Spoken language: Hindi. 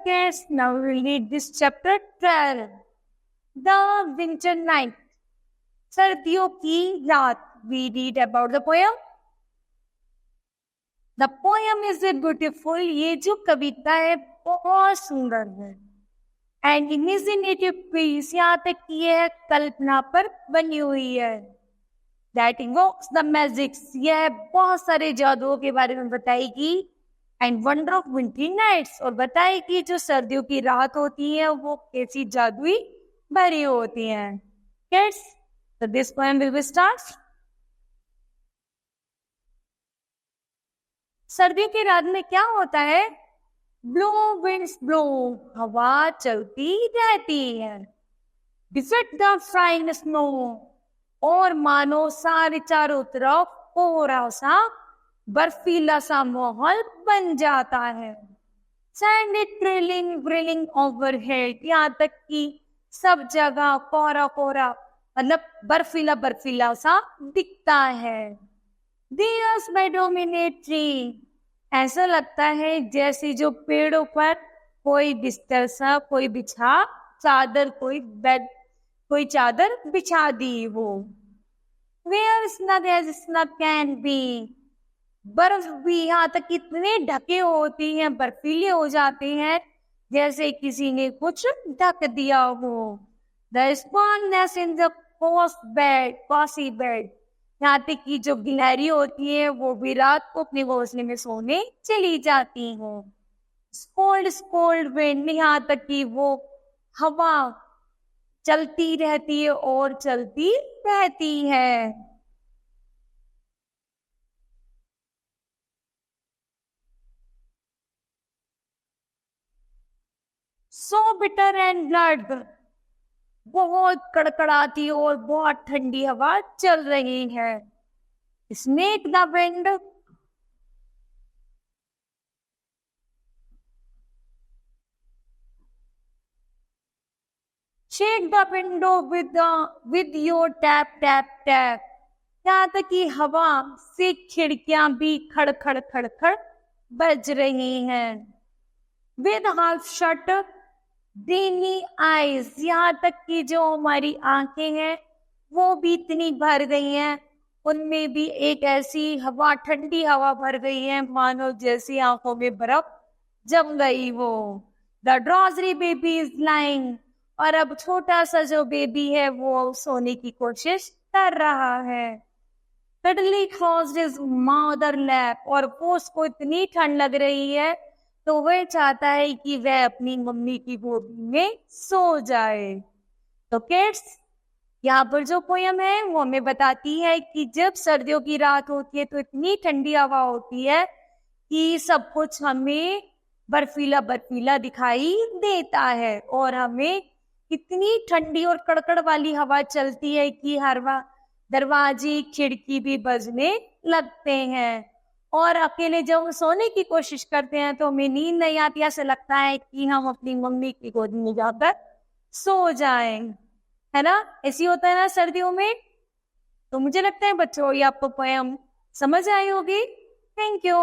kids, now we'll read this chapter 12, The Winter Night. सर्दियों की रात. We read about the poem. The poem is beautiful. ये जो कविता है बहुत सुंदर है. And imaginative piece, यहाँ तक कि यह कल्पना पर बनी हुई है. That invokes the magics. यह बहुत सारे जादुओं के बारे में बताएगी. And wonder of wintry nights, और बताएगी जो सर्दियों की रात होती है वो कैसी जादुई भरी होती हैं. Kids, so this poem will be start. सर्दियों की रात में क्या होता है? Blow winds blow, हवा चलती रहती है. Defeat the flying snow, और मानो सारे चारों तरफ कोहरा सा बर्फीला सा माहौल बन जाता है. Sand is trailing overhead, यहाँ तक कि सब जगह कोहरा कोहरा मतलब बर्फीला बर्फीला सा दिखता है. There's by dominate tree, ऐसा लगता है जैसे जो पेड़ों पर कोई बिस्तर सा कोई बिछा चादर कोई बेड कोई चादर बिछा दी हो. Where snug as snug can be, बर्फ भी यहाँ तक इतने ढके होती हैं बर्फीले हो जाते हैं जैसे किसी ने कुछ ढक दिया हो. The sponginess in the cozy bed, यहाँ तक की जो गिलहरी होती है वो भी रात को अपने घोंसले में सोने चली जाती हो. Cold wind, यहाँ तक कि वो हवा चलती रहती है और चलती रहती है. So bitter and blood, बहुत कड़कड़ाती और बहुत ठंडी हवा चल रही है. Snake the wind, shake the window with your tap tap tap, यहाँ तक कि हवा से खिड़कियां भी खड़ खड़ खड़ खड़ बज रही हैं. With half shut dreamy eyes, यहाँ तक कि जो हमारी आंखें हैं वो भी इतनी भर गई हैं उनमें भी एक ऐसी हवा ठंडी हवा भर गई है मानो जैसी आंखों में बर्फ जम गई हो. The drowsy baby is lying, और अब छोटा सा जो बेबी है वो सोने की कोशिश कर रहा है. Suddenly closed his mother lap, और वो उसको इतनी ठंड लग रही है तो वह चाहता है कि वह अपनी मम्मी की गोदी में सो जाए. तो किड्स, यहाँ पर जो पोयम है वो हमें बताती है कि जब सर्दियों की रात होती है तो इतनी ठंडी हवा होती है कि सब कुछ हमें बर्फीला बर्फीला दिखाई देता है और हमें इतनी ठंडी और कड़कड़ वाली हवा चलती है कि हर दरवाजे खिड़की भी बजने लगते हैं. और अकेले जब सोने की कोशिश करते हैं तो हमें नींद नहीं आती, ऐसा लगता है कि हम अपनी मम्मी की गोदी में जाकर सो जाएं, है ना. ऐसी होता है ना सर्दियों में. तो मुझे लगता है बच्चों ये आपको पोयम समझ आई होगी. Thank you.